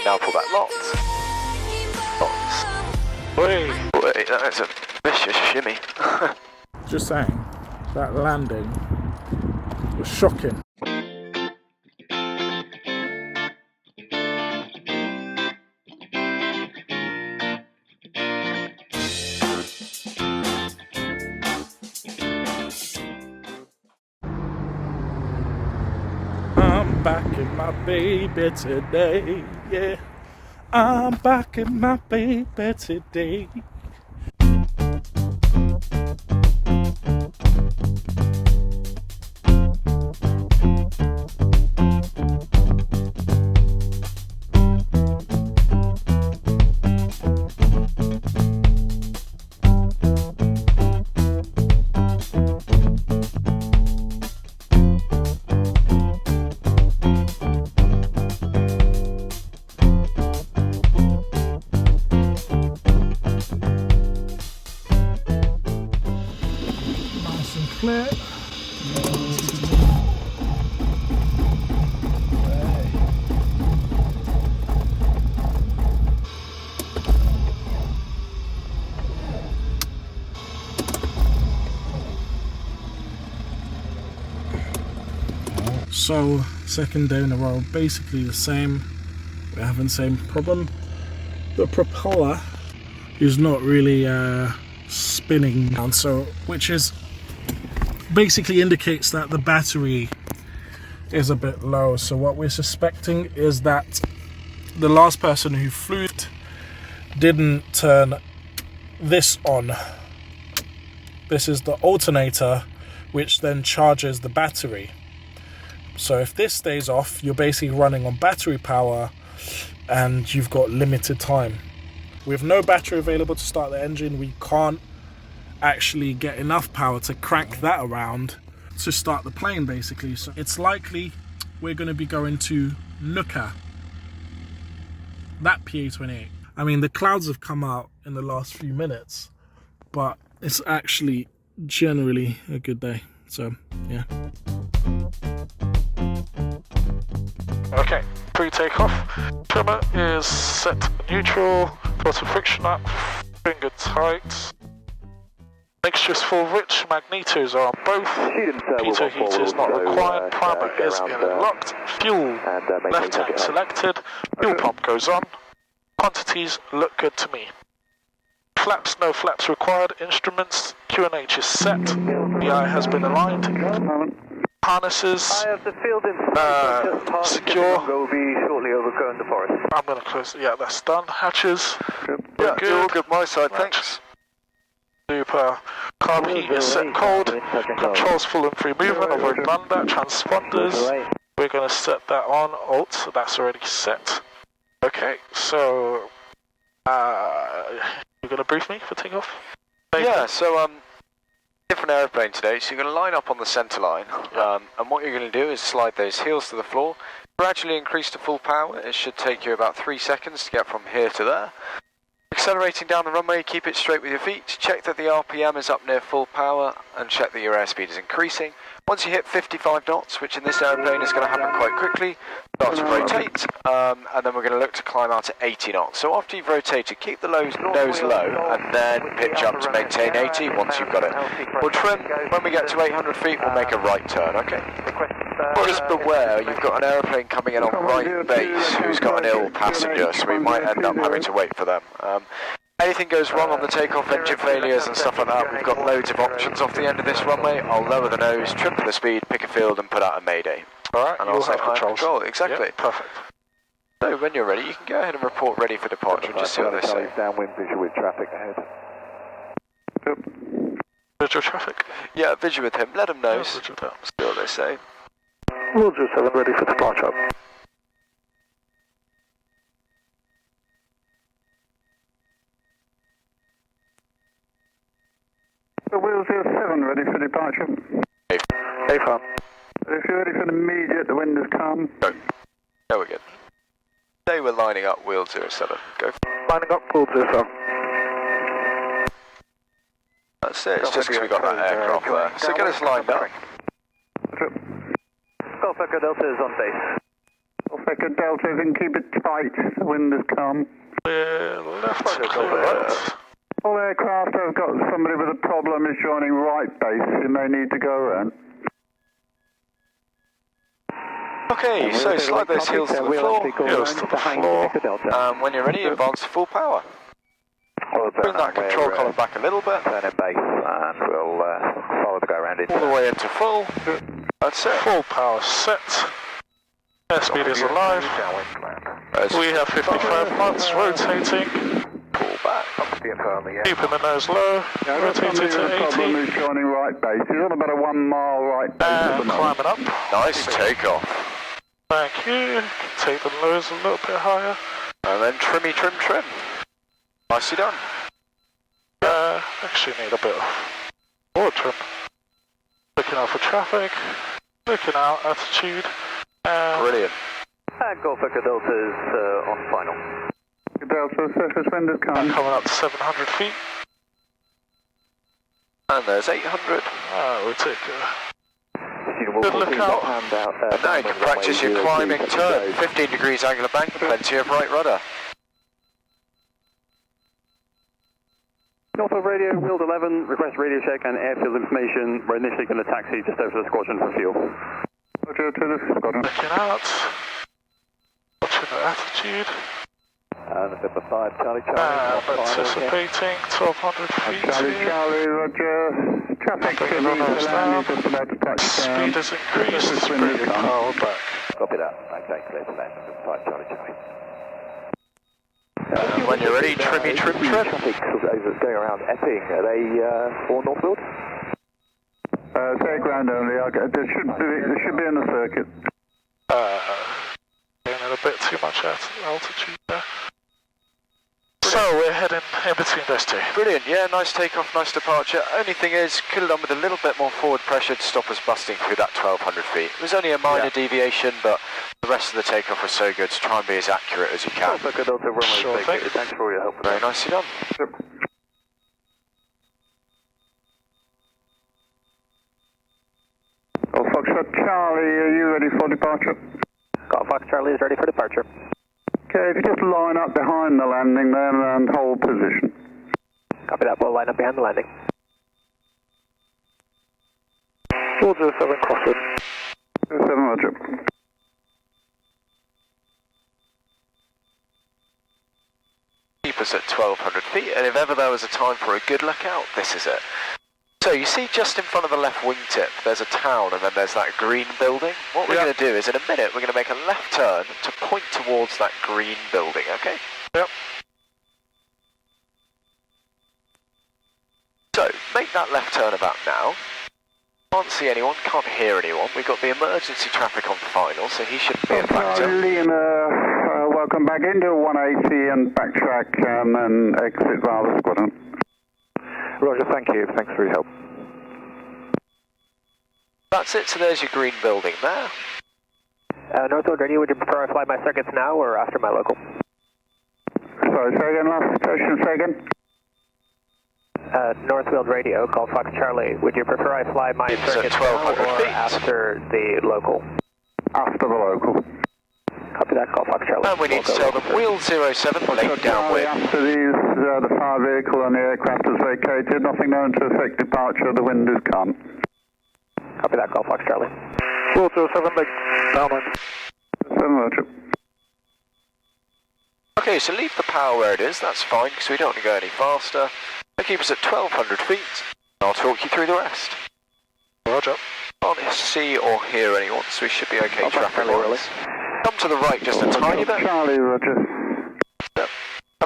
Now pull back lots. Wait, that's a vicious shimmy. Just saying, that landing was shocking. I'm back in my baby today, yeah. I'm back in my baby today. Nice and clear. So, second day in a row, basically the same. We're having the same problem. The propeller is not really spinning down, so which is basically indicates that the battery is a bit low. So what we're suspecting is that the last person who flew it didn't turn this on. This is the alternator, which then charges the battery. So if this stays off, you're basically running on battery power and you've got limited time. With no battery available to start the engine, we can't actually get enough power to crank that around to start the plane, basically. So it's likely we're going to be going to Nuka, that Pa28. I mean, the clouds have come out in the last few minutes, but it's actually generally a good day. So, yeah. Okay, pre-takeoff. Trimmer is set to neutral, throttle friction up, finger tight. Mixture's full rich, magnetos are on both. Pitot heater is not required, primer is in and locked. Fuel left tank selected, fuel pump goes on. Quantities look good to me. Flaps, no flaps required. Instruments, QNH is set. DI has been aligned. Harnesses secure. Will be shortly overgrown the forest. I'm going to close. Yeah, that's done. Hatches. Yeah, good. All good my side, thanks. Super. Carb heat is set cold. Controls full and free movement. I've already done that. Transponders. We're going to set that on. Alt. So that's already set. Okay, so you're going to brief me for takeoff? Yeah, so different aeroplane today, so you're going to line up on the centre line, and what you're going to do is slide those heels to the floor, gradually increase to full power. It should take you about 3 seconds to get from here to there. Accelerating down the runway, keep it straight with your feet, check that the RPM is up near full power, and check that your airspeed is increasing. Once you hit 55 knots, which in this aeroplane is going to happen quite quickly, start to rotate, and then we're going to look to climb out at 80 knots. So after you've rotated, keep the nose low, and then pitch up to maintain 80 once you've got it. We'll trim. When we get to 800 feet, we'll make a right turn, okay? Well, just beware, you've got an aeroplane coming in on right base who's got an ill passenger, so we might end up having to wait for them. Anything goes wrong on the takeoff, engine failures and stuff like that, we've got loads of options off the end of this runway. I'll lower the nose, trim for the speed, pick a field and put out a mayday. Alright, and you'll also have control. Exactly. Yep, perfect. So when you're ready, you can go ahead and report ready for departure and just see what they say. Downwind visual with traffic ahead. Visual traffic? Yeah, visual with him, let him know, see what they say. We'll just have them ready for departure. Wheel 07 ready for departure. Hey, fun. If you're ready for the immediate, the wind is calm. Go. Go again. Say we're lining up wheel 07. Go. Lining up wheel 07. That's it, it's just because we got that aircraft there. So get us lined up. Golf Echo Delta is on base. Golf Echo Delta, if you can keep it tight, the wind has come. Clear left, clear right. All aircraft have got somebody with a problem is joining right base, you may need to go around. Okay, so slide those heels to the floor. Heels to the floor. When you're ready, advance to full power. Bring that control column back a little bit. Turn it base and we'll follow the go around All the way into full. That's it. Full power set. Airspeed is alive. We have 55 knots, rotating. Pull back. Keeping the nose low, rotating to 80. Is joining right base. He's on about a 1 mile right base at the And moment. climbing up. Nice takeoff. Thank you. Take the nose a little bit higher. And then trimmy, trim, trim. Nicely done. Actually need a bit of forward trim. Looking out for traffic. Looking out attitude. Brilliant. Golf Echo Delta is on final. Delta, surface wind has come. Coming up to 700 feet. And there's 800. We'll take a good look out. And now you can practice your climbing turn. 15 degrees angular bank, plenty of right rudder. North Radio, Wheeled 11, request radio check and airfield information. We're initially going to taxi just over the squadron for fuel. Roger, to the squadron. Looking out. Watching the attitude. And a 5, Charlie Charlie. Anticipating 1200 feet Charlie here. Charlie, Roger. Traffic should be Runners land, down. just about to touch down. Speed has increased. Bringing power back. Copy that. Okay, clear to land. 5, Charlie Charlie. And when you're ready, trimmy, trim, trim. Traffic going around Epping, are they for Northfield? It's air ground only. There should be in the circuit. Getting a bit too much altitude there. So we're heading in between those two. Brilliant, yeah, nice takeoff, nice departure. Only thing is, could have done with a little bit more forward pressure to stop us busting through that 1200 feet. It was only a minor deviation, but the rest of the takeoff was so good, to try and be as accurate as you can. Sure thing. Thanks for all your help. Very nicely done. Well, Foxtrot Charlie, are you ready for departure? Golf Fox Charlie is ready for departure. Okay, if you just line up behind the landing then and hold position. Copy that, we'll line up behind the landing. 407 crossing. 7 Roger. Keep us at 1200 feet, and if ever there was a time for a good lookout, this is it. So you see just in front of the left wingtip, there's a town and then there's that green building. What we're going to do is in a minute, we're going to make a left turn to point towards that green building, okay? Yep. So, make that left turn about now. Can't see anyone, can't hear anyone. We've got the emergency traffic on final, so he shouldn't be a factor. Lima, welcome back into 180 and backtrack and exit via the squadron. Roger, thank you. Thanks for your help. That's it, so there's your green building there. Northfield Radio, would you prefer I fly my circuits now or after my local? Sorry, say again, last station, say again. Northfield Radio, Golf Fox Charlie, would you prefer I fly my It's circuits at now 1200 or feet. after the local? After the local. Copy that, Golf Fox Charlie. And we need to tell them wheel 07, late downwind. After these, the fire vehicle and the aircraft is vacated. Nothing known to affect departure. The wind has come. Copy that, Golf Fox Charlie. 407, late downwind. 7 Roger. Okay, so leave the power where it is, that's fine, because we don't want to go any faster. And keep us at 1200 feet. I'll talk you through the rest. Roger. Can't see or hear anyone, so we should be okay traffic-wise. Come to the right just a tiny bit. Charlie, Roger.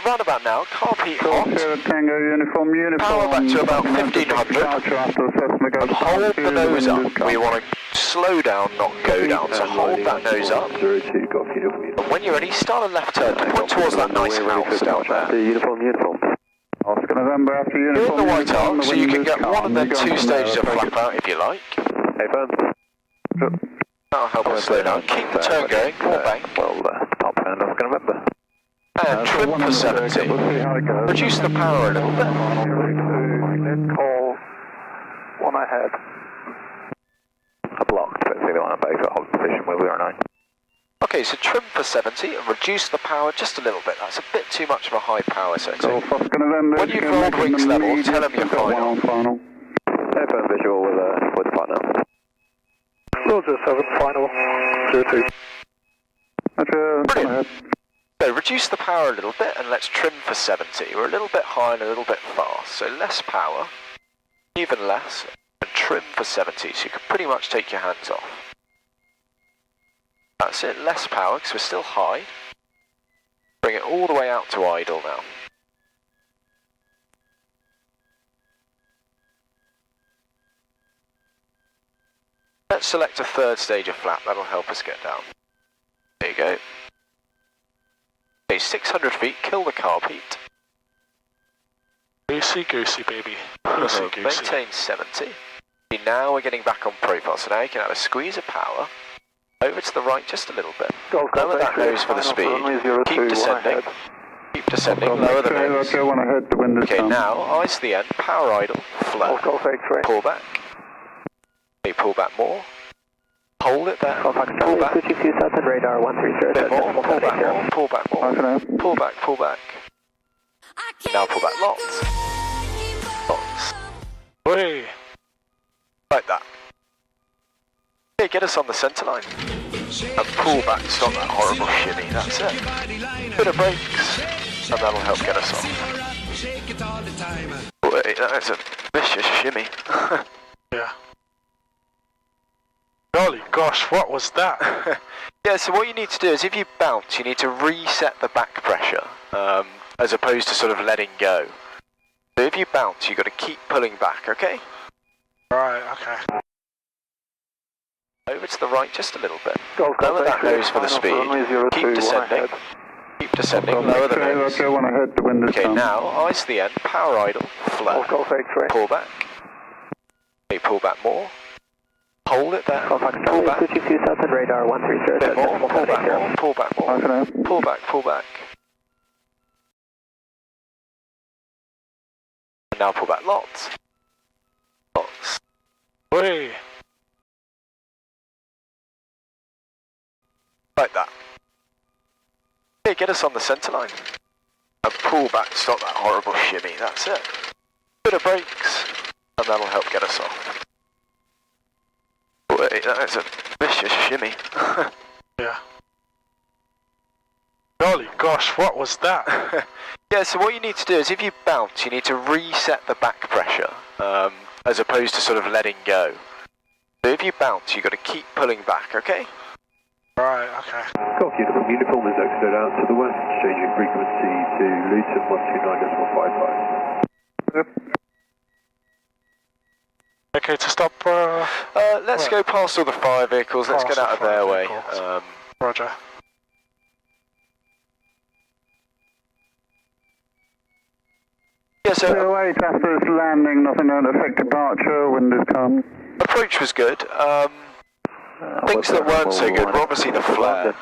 Around about now, can't be hot. Tango uniform. Power back to about 1500. And hold the nose up. We want to slow down, not go down, so hold that nose up. And when you're ready, start a left turn to point towards that nice house down there. Uniform. Oscar November after You're uniform. in the white arc, so you can get calm. one of them You're going two from stages there, of I flap take it. out if you like. Hey, Burns. That'll help us slow down. Keep the turn going, more bank. Well, top end, Oscar November. And trim for 70. Reduce the power a little bit. Let's call one ahead. A blocked, let's see the one on base, hold position where we are now. Okay, so trim for 70 and reduce the power just a little bit. That's a bit too much of a high power setting. When you've rolled wings level, tell them you're final. Airphone visual with partner. Roger, 7, final, 02. Brilliant. So reduce the power a little bit and let's trim for 70. We're a little bit high and a little bit fast, so less power, even less, and trim for 70, so you can pretty much take your hands off. That's it, less power because we're still high. Bring it all the way out to idle now. Let's select a third stage of flap, that'll help us get down. There you go. Okay, 600 feet, kill the carb heat. Goosey, baby. Goosey. Maintain 70. Now we're getting back on profile, so now you can have a squeeze of power. Over to the right just a little bit. Lower that nose for the speed. Keep descending. Keep descending, lower the nose. Okay, now, eyes to the end, power idle, flat. Pull back. Okay, pull back more. Hold it there. Pull back. Radar 130. Bit more. Pull back more. Pull back more. Pull back, pull back. Now pull back lots. Lots. Way. Like that. Okay, get us on the centre line. And pull back, stop that horrible shimmy, that's it. Bit of brakes, and that'll help get us off. Wait, that's a vicious shimmy. Yeah. Golly gosh, what was that? Yeah, so what you need to do is if you bounce, you need to reset the back pressure, as opposed to sort of letting go. So if you bounce, you've got to keep pulling back, okay? Right, okay. Over to the right just a little bit. Lower that nose for the speed. Keep descending. Keep descending, lower the nose. Okay, now, eyes to the end, power idle, flat. Pull back. Okay, pull back more. Hold it there. Pull back. Radar 130. Bit more. Pull back more. Pull back more. Pull back, pull back. And now pull back lots. Lots. Way. Like that. Okay, get us on the centre line. And pull back, stop that horrible shimmy, that's it. Bit of brakes, and that'll help get us off. Wait, that's a vicious shimmy. Yeah. Golly gosh, what was that? Yeah, so what you need to do is if you bounce, you need to reset the back pressure, as opposed to sort of letting go. So if you bounce, you've got to keep pulling back, okay? Right, okay. Copy, uniform is exited out to the west, changing frequency to Luton 129.55. Okay, to stop, let's go past all the fire vehicles, let's get out of their way. Roger. Yeah, so Wait, after this landing, nothing to affect departure, wind is calm. approach was good. Things that weren't so good were obviously the flare.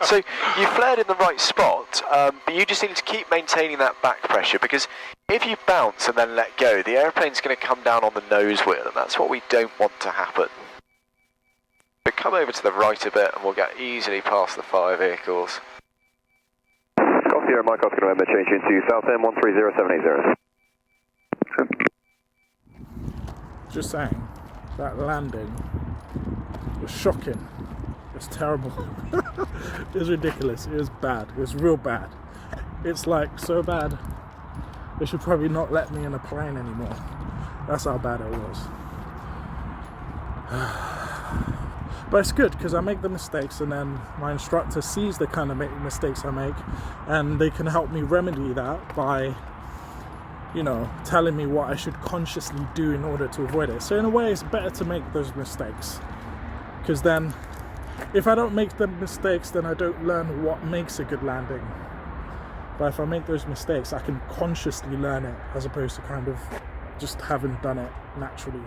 So you flared in the right spot, but you just need to keep maintaining that back pressure because if you bounce and then let go, the airplane's going to come down on the nose wheel, and that's what we don't want to happen. So come over to the right a bit and we'll get easily past the fire vehicles. Copy, Mike Oscar November, change into South End 130780. Just saying, that landing was shocking. It was terrible. It was ridiculous. It was bad. It was real bad. It's like so bad. They should probably not let me in a plane anymore. That's how bad it was. But it's good because I make the mistakes and then my instructor sees the kind of mistakes I make and they can help me remedy that by, you know, telling me what I should consciously do in order to avoid it. So in a way it's better to make those mistakes because then if I don't make the mistakes then I don't learn what makes a good landing. But if I make those mistakes I can consciously learn it as opposed to kind of just having done it naturally.